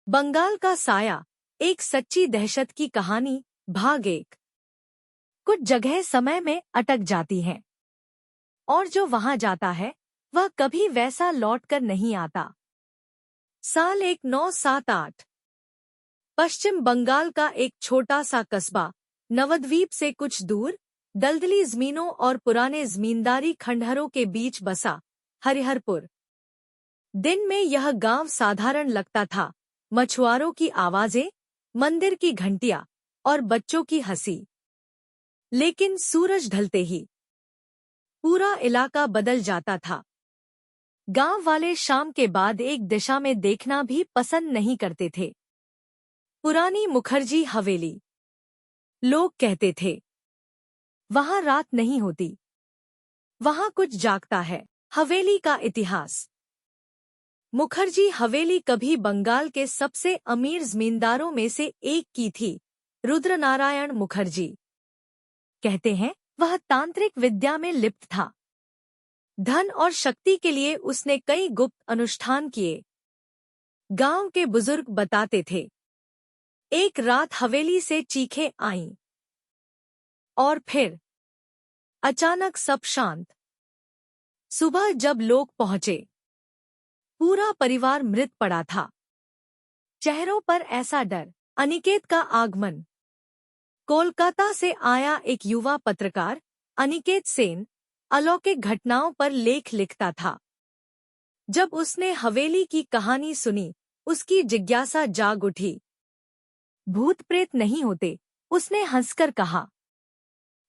बंगाल का साया, एक सच्ची दहशत की कहानी। भाग 1। कुछ जगह समय में अटक जाती हैं और जो वहां जाता है वह कभी वैसा लौटकर नहीं आता। साल 1978। पश्चिम बंगाल का एक छोटा सा कस्बा, नवद्वीप से कुछ दूर, दलदली जमीनों और पुराने जमींदारी खंडहरों के बीच बसा, हरिहरपुर। दिन में यह गांव साधारण लगता था। मछुआरों की आवाजें, मंदिर की घंटियां और बच्चों की हंसी। लेकिन सूरज ढलते ही पूरा इलाका बदल जाता था। गांव वाले शाम के बाद एक दिशा में देखना भी पसंद नहीं करते थे। पुरानी मुखर्जी हवेली। लोग कहते थे, वहां रात नहीं होती, वहां कुछ जागता है। हवेली का इतिहास। मुखर्जी हवेली कभी बंगाल के सबसे अमीर जमींदारों में से एक की थी। रुद्रनारायण मुखर्जी कहते हैं वह तांत्रिक विद्या में लिप्त था। धन और शक्ति के लिए उसने कई गुप्त अनुष्ठान किए। गांव के बुजुर्ग बताते थे, एक रात हवेली से चीखें आईं और फिर अचानक सब शांत। सुबह जब लोग पहुंचे, पूरा परिवार मृत पड़ा था। चेहरों पर ऐसा डर। अनिकेत का आगमन। कोलकाता से आया एक युवा पत्रकार, अनिकेत सेन, अलौकिक घटनाओं पर लेख लिखता था। जब उसने हवेली की कहानी सुनी, उसकी जिज्ञासा जाग उठी। भूत प्रेत नहीं होते, उसने हंसकर कहा।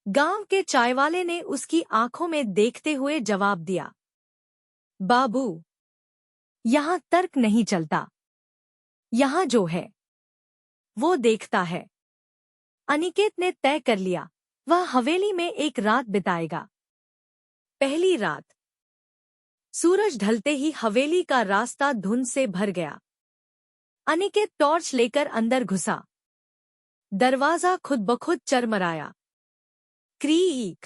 गांव के चायवाले ने उसकी आंखों में देखते हुए जवाब दिया, बाबू, यहाँ तर्क नहीं चलता, यहाँ जो है वो देखता है। अनिकेत ने तय कर लिया, वह हवेली में एक रात बिताएगा। पहली रात। सूरज ढलते ही हवेली का रास्ता धुंध से भर गया। अनिकेत टॉर्च लेकर अंदर घुसा। दरवाजा खुद ब खुद चरमराया। क्रीक।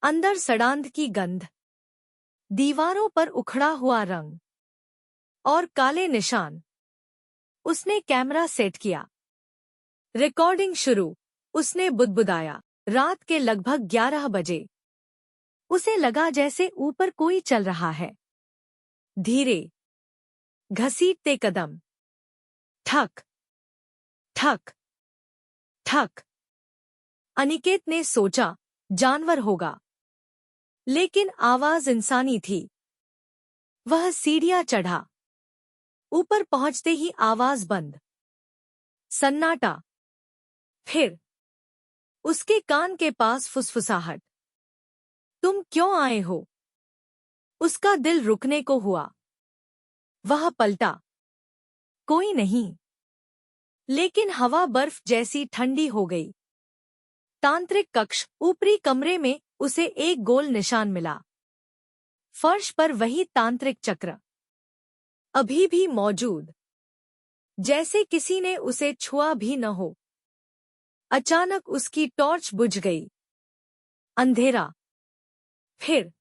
अंदर सड़ांध की गंध, दीवारों पर उखड़ा हुआ रंग और काले निशान। उसने कैमरा सेट किया। रिकॉर्डिंग शुरू। उसने बुदबुदाया। रात के लगभग 11 बजे। उसे लगा जैसे ऊपर कोई चल रहा है। धीरे, घसीटते कदम। ठक ठक ठक। अनिकेत ने सोचा, जानवर होगा, लेकिन आवाज इंसानी थी। वह सीढ़ियां चढ़ा। ऊपर पहुंचते ही आवाज बंद। सन्नाटा। फिर उसके कान के पास फुसफुसाहट। तुम क्यों आए हो? उसका दिल रुकने को हुआ। वह पलटा। कोई नहीं। लेकिन हवा बर्फ जैसी ठंडी हो गई। तांत्रिक कक्ष। ऊपरी कमरे में उसे एक गोल निशान मिला। फर्श पर वही तांत्रिक चक्र, अभी भी मौजूद, जैसे किसी ने उसे छुआ भी न हो। अचानक उसकी टॉर्च बुझ गई। अंधेरा। फिर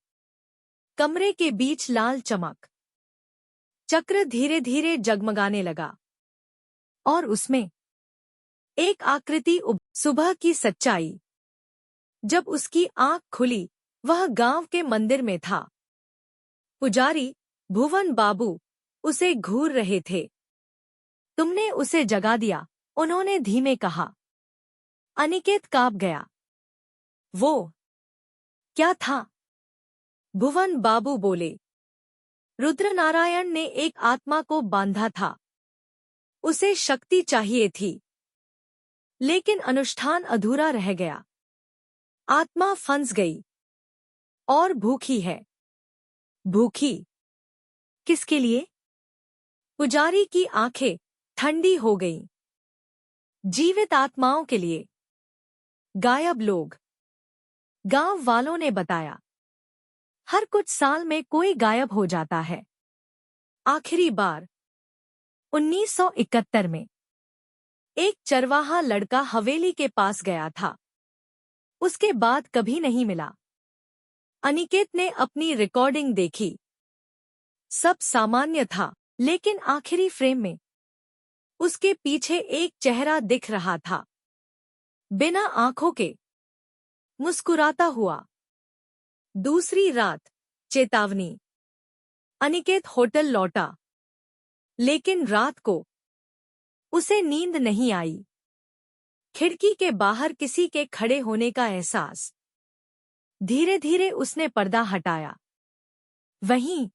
कमरे के बीच लाल चमक। चक्र धीरे धीरे जगमगाने लगा और उसमें एक आकृति सुबह की सच्चाई। जब उसकी आंख खुली, वह गांव के मंदिर में था। पुजारी, भुवन बाबू, उसे घूर रहे थे। तुमने उसे जगा दिया, उन्होंने धीमे कहा। अनिकेत कांप गया। वो क्या था? भुवन बाबू बोले, रुद्रनारायण ने एक आत्मा को बांधा था। उसे शक्ति चाहिए थी, लेकिन अनुष्ठान अधूरा रह गया। आत्मा फंस गई और भूखी है। भूखी किसके लिए? पुजारी की आंखें ठंडी हो गईं। जीवित आत्माओं के लिए। गायब लोग। गांव वालों ने बताया, हर कुछ साल में कोई गायब हो जाता है। आखिरी बार 1971 में एक चरवाहा लड़का हवेली के पास गया था। उसके बाद कभी नहीं मिला। अनिकेत ने अपनी रिकॉर्डिंग देखी। सब सामान्य था, लेकिन आखिरी फ्रेम में उसके पीछे एक चेहरा दिख रहा था, बिना आंखों के, मुस्कुराता हुआ। दूसरी रात, चेतावनी। अनिकेत होटल लौटा, लेकिन रात को उसे नींद नहीं आई। खिड़की के बाहर किसी के खड़े होने का एहसास। धीरे धीरे उसने पर्दा हटाया। वहीं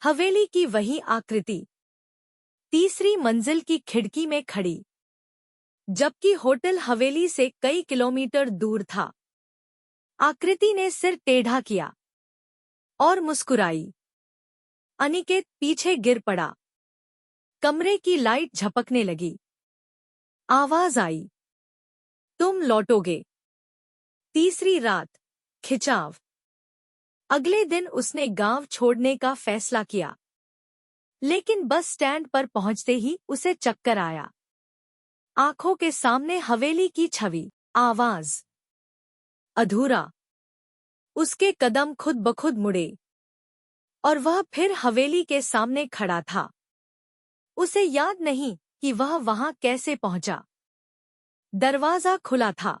हवेली की वही आकृति, तीसरी मंजिल की खिड़की में खड़ी, जबकि होटल हवेली से कई किलोमीटर दूर था। आकृति ने सिर टेढ़ा किया और मुस्कुराई। अनिकेत पीछे गिर पड़ा। कमरे की लाइट झपकने लगी। आवाज आई, तुम लौटोगे। तीसरी रात, खिंचाव। अगले दिन उसने गांव छोड़ने का फैसला किया, लेकिन बस स्टैंड पर पहुंचते ही उसे चक्कर आया। आंखों के सामने हवेली की छवि, आवाज। अधूरा। उसके कदम खुद ब खुद मुड़े और वह फिर हवेली के सामने खड़ा था। उसे याद नहीं कि वह वहां कैसे पहुंचा। दरवाजा खुला था,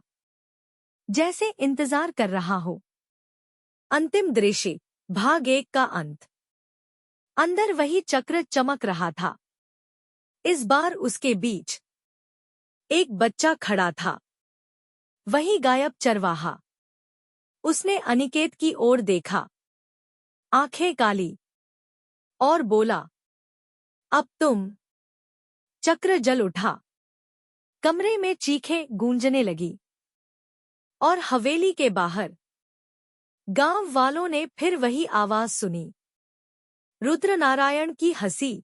जैसे इंतजार कर रहा हो। अंतिम दृश्य, भाग 1 का अंत। अंदर वही चक्र चमक रहा था। इस बार उसके बीच एक बच्चा खड़ा था, वही गायब चरवाहा। उसने अनिकेत की ओर देखा, आंखें काली, और बोला, अब तुम। चक्र जल उठा। कमरे में चीखें गूंजने लगी और हवेली के बाहर गांव वालों ने फिर वही आवाज सुनी। रुद्रनारायण की हंसी।